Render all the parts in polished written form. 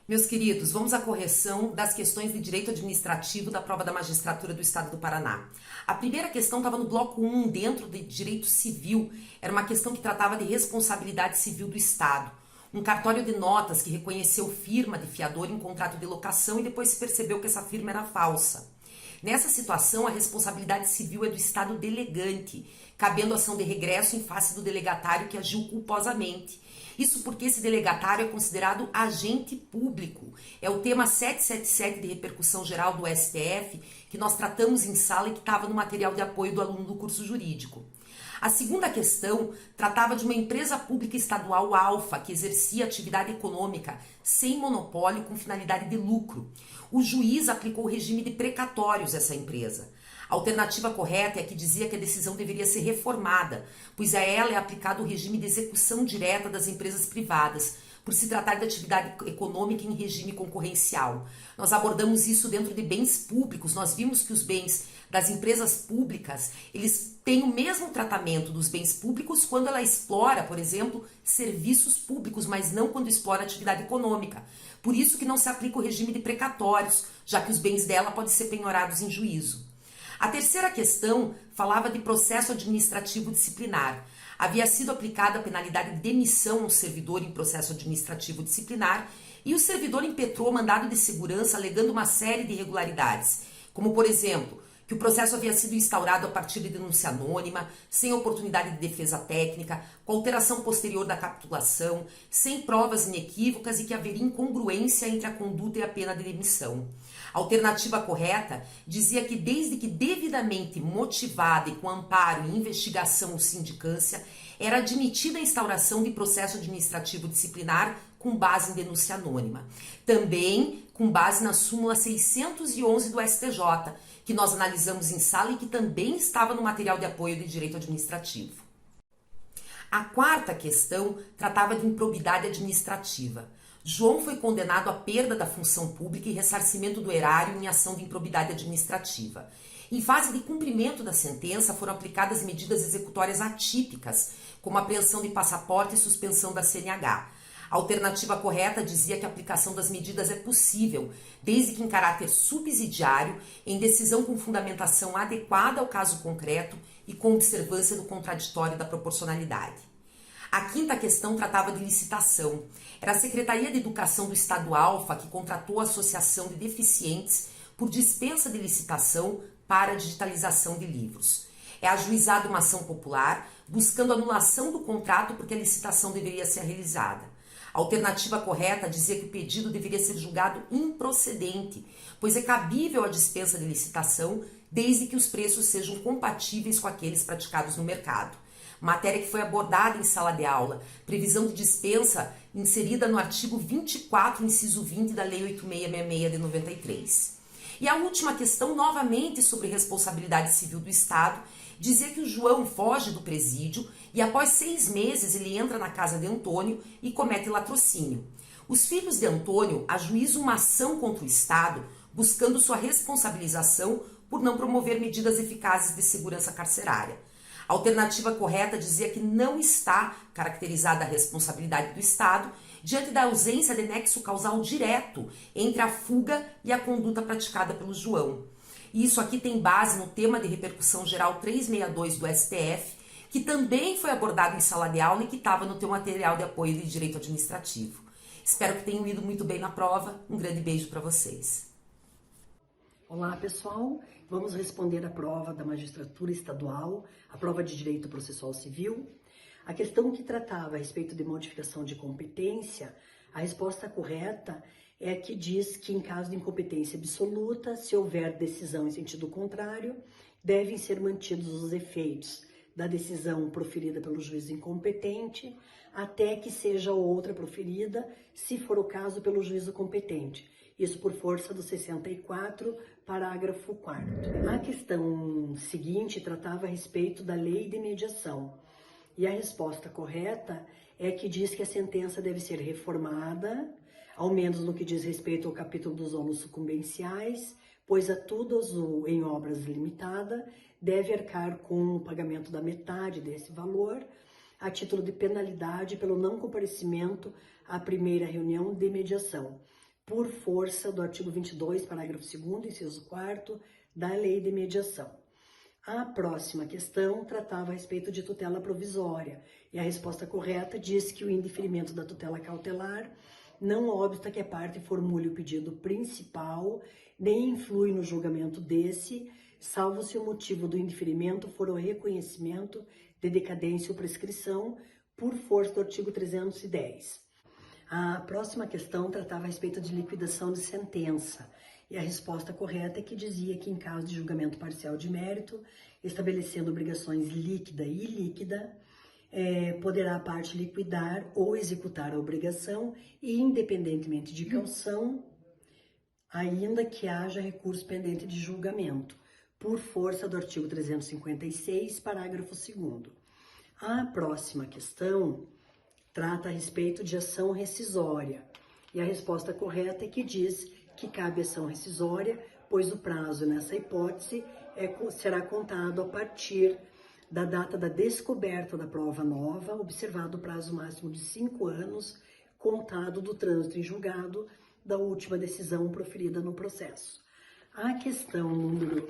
Meus queridos, vamos à correção das questões de direito administrativo da prova da magistratura do Estado do Paraná. A primeira questão estava no bloco 1, dentro de direito civil. Era uma questão que tratava de responsabilidade civil do Estado. Um cartório de notas que reconheceu firma de fiador em contrato de locação e depois se percebeu que essa firma era falsa. Nessa situação, a responsabilidade civil é do Estado delegante, cabendo ação de regresso em face do delegatário que agiu culposamente. Isso porque esse delegatário é considerado agente público. É o tema 777 de repercussão geral do STF, que nós tratamos em sala e que estava no material de apoio do aluno do curso jurídico. A segunda questão tratava de uma empresa pública estadual alfa que exercia atividade econômica sem monopólio com finalidade de lucro. O juiz aplicou o regime de precatórios a essa empresa. A alternativa correta é a que dizia que a decisão deveria ser reformada, pois a ela é aplicado o regime de execução direta das empresas privadas, por se tratar de atividade econômica em regime concorrencial. Nós abordamos isso dentro de bens públicos, nós vimos que os bens das empresas públicas, eles têm o mesmo tratamento dos bens públicos quando ela explora, por exemplo, serviços públicos, mas não quando explora atividade econômica. Por isso que não se aplica o regime de precatórios, já que os bens dela podem ser penhorados em juízo. A terceira questão falava de processo administrativo disciplinar. Havia sido aplicada a penalidade de demissão ao servidor em processo administrativo disciplinar e o servidor impetrou mandado de segurança alegando uma série de irregularidades, como, por exemplo, que o processo havia sido instaurado a partir de denúncia anônima, sem oportunidade de defesa técnica, com alteração posterior da capitulação, sem provas inequívocas e que haveria incongruência entre a conduta e a pena de demissão. A alternativa correta dizia que desde que devidamente motivada e com amparo em investigação ou sindicância, era admitida a instauração de processo administrativo disciplinar com base em denúncia anônima. Também com base na súmula 611 do STJ, que nós analisamos em sala e que também estava no material de apoio de direito administrativo. A quarta questão tratava de improbidade administrativa. João foi condenado à perda da função pública e ressarcimento do erário em ação de improbidade administrativa. Em fase de cumprimento da sentença, foram aplicadas medidas executórias atípicas, como apreensão de passaporte e suspensão da CNH. A alternativa correta dizia que a aplicação das medidas é possível, desde que em caráter subsidiário, em decisão com fundamentação adequada ao caso concreto e com observância do contraditório e da proporcionalidade. A quinta questão tratava de licitação. Era a Secretaria de Educação do Estado Alfa que contratou a Associação de Deficientes por dispensa de licitação para a digitalização de livros. É ajuizada uma ação popular buscando anulação do contrato porque a licitação deveria ser realizada. A alternativa correta dizia que o pedido deveria ser julgado improcedente, pois é cabível a dispensa de licitação desde que os preços sejam compatíveis com aqueles praticados no mercado. Matéria que foi abordada em sala de aula, previsão de dispensa inserida no artigo 24, inciso 20 da Lei 8666 de 93. E a última questão, novamente sobre responsabilidade civil do Estado, dizia que o João foge do presídio e após 6 meses ele entra na casa de Antônio e comete latrocínio. Os filhos de Antônio ajuizam uma ação contra o Estado buscando sua responsabilização por não promover medidas eficazes de segurança carcerária. A alternativa correta dizia que não está caracterizada a responsabilidade do Estado diante da ausência de nexo causal direto entre a fuga e a conduta praticada pelo João. E isso aqui tem base no tema de repercussão geral 362 do STF, que também foi abordado em sala de aula e que estava no teu material de apoio de direito administrativo. Espero que tenham ido muito bem na prova. Um grande beijo para vocês. Olá, pessoal. Vamos responder a prova da magistratura estadual, a prova de direito processual civil. A questão que tratava a respeito de modificação de competência, a resposta correta é a que diz que em caso de incompetência absoluta, se houver decisão em sentido contrário, devem ser mantidos os efeitos da decisão proferida pelo juiz incompetente até que seja outra proferida, se for o caso, pelo juízo competente. Isso por força do 64, parágrafo 4º. A questão seguinte tratava a respeito da lei de mediação. E a resposta correta é que diz que a sentença deve ser reformada, ao menos no que diz respeito ao capítulo dos ônus sucumbenciais, pois a todos em obras limitada deve arcar com o pagamento da metade desse valor, a título de penalidade pelo não comparecimento à primeira reunião de mediação, por força do artigo 22, parágrafo 2º, inciso 4º, da Lei de Mediação. A próxima questão tratava a respeito de tutela provisória, e a resposta correta diz que o indeferimento da tutela cautelar não obsta que a parte formule o pedido principal, nem influi no julgamento desse, salvo se o motivo do indeferimento for o reconhecimento de decadência ou prescrição por força do artigo 310. A próxima questão tratava a respeito de liquidação de sentença, e a resposta correta é que dizia que em caso de julgamento parcial de mérito, estabelecendo obrigações líquida e ilíquida, poderá a parte liquidar ou executar a obrigação, independentemente de caução, ainda que haja recurso pendente de julgamento, por força do artigo 356, parágrafo 2º. A próxima questão trata a respeito de ação rescisória, e a resposta correta é que diz que cabe ação rescisória, pois o prazo nessa hipótese será contado a partir da data da descoberta da prova nova, observado o prazo máximo de 5 anos, contado do trânsito em julgado da última decisão proferida no processo. A questão número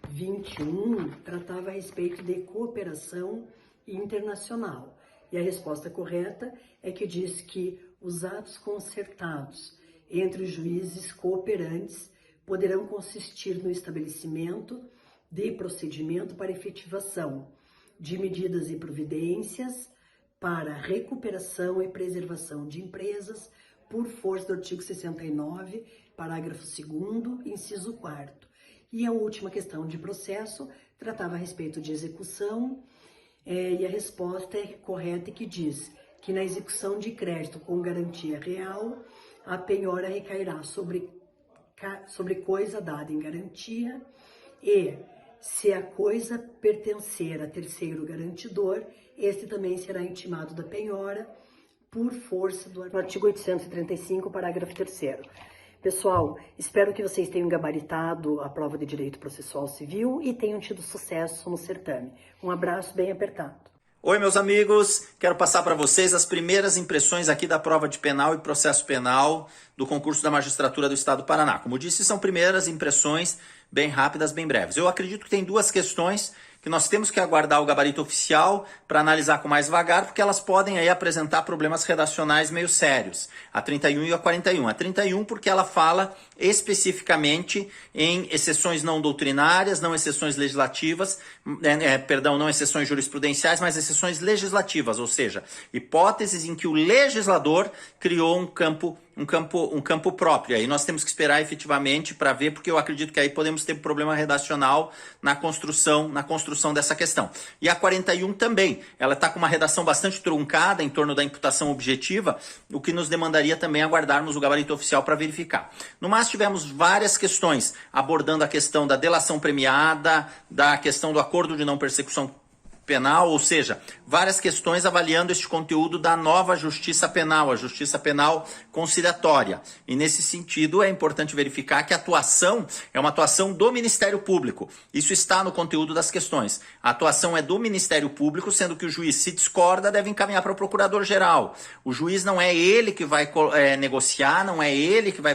21 tratava a respeito de cooperação internacional, e a resposta correta é que diz que os atos concertados entre os juízes cooperantes poderão consistir no estabelecimento de procedimento para efetivação de medidas e providências para recuperação e preservação de empresas por força do artigo 69, parágrafo 2º, inciso 4º. E a última questão de processo tratava a respeito de execução, e a resposta é correta, que diz que na execução de crédito com garantia real, a penhora recairá sobre coisa dada em garantia, e se a coisa pertencer a terceiro garantidor, este também será intimado da penhora por força do artigo 835, parágrafo 3º. Pessoal, espero que vocês tenham gabaritado a prova de Direito Processual Civil e tenham tido sucesso no certame. Um abraço bem apertado. Oi, meus amigos, quero passar para vocês as primeiras impressões aqui da prova de penal e processo penal do concurso da magistratura do Estado do Paraná. Como disse, são primeiras impressões bem rápidas, bem breves. Eu acredito que tem duas questões que nós temos que aguardar o gabarito oficial para analisar com mais vagar, porque elas podem aí apresentar problemas redacionais meio sérios, a 31 e a 41. A 31 porque ela fala especificamente em exceções não doutrinárias, não exceções legislativas, não exceções jurisprudenciais, mas exceções legislativas, ou seja, hipóteses em que o legislador criou um campo próprio. Aí nós temos que esperar efetivamente para ver, porque eu acredito que aí podemos ter problema redacional na construção dessa questão. E a 41 também, ela está com uma redação bastante truncada em torno da imputação objetiva, o que nos demandaria também aguardarmos o gabarito oficial para verificar. No mais, tivemos várias questões abordando a questão da delação premiada, da questão do acordo de não persecução penal, ou seja, várias questões avaliando este conteúdo da nova justiça penal, a justiça penal conciliatória. E nesse sentido é importante verificar que a atuação é uma atuação do Ministério Público. Isso está no conteúdo das questões. A atuação é do Ministério Público, sendo que o juiz, se discorda, deve encaminhar para o Procurador-Geral. O juiz não é ele que vai negociar, não é ele que vai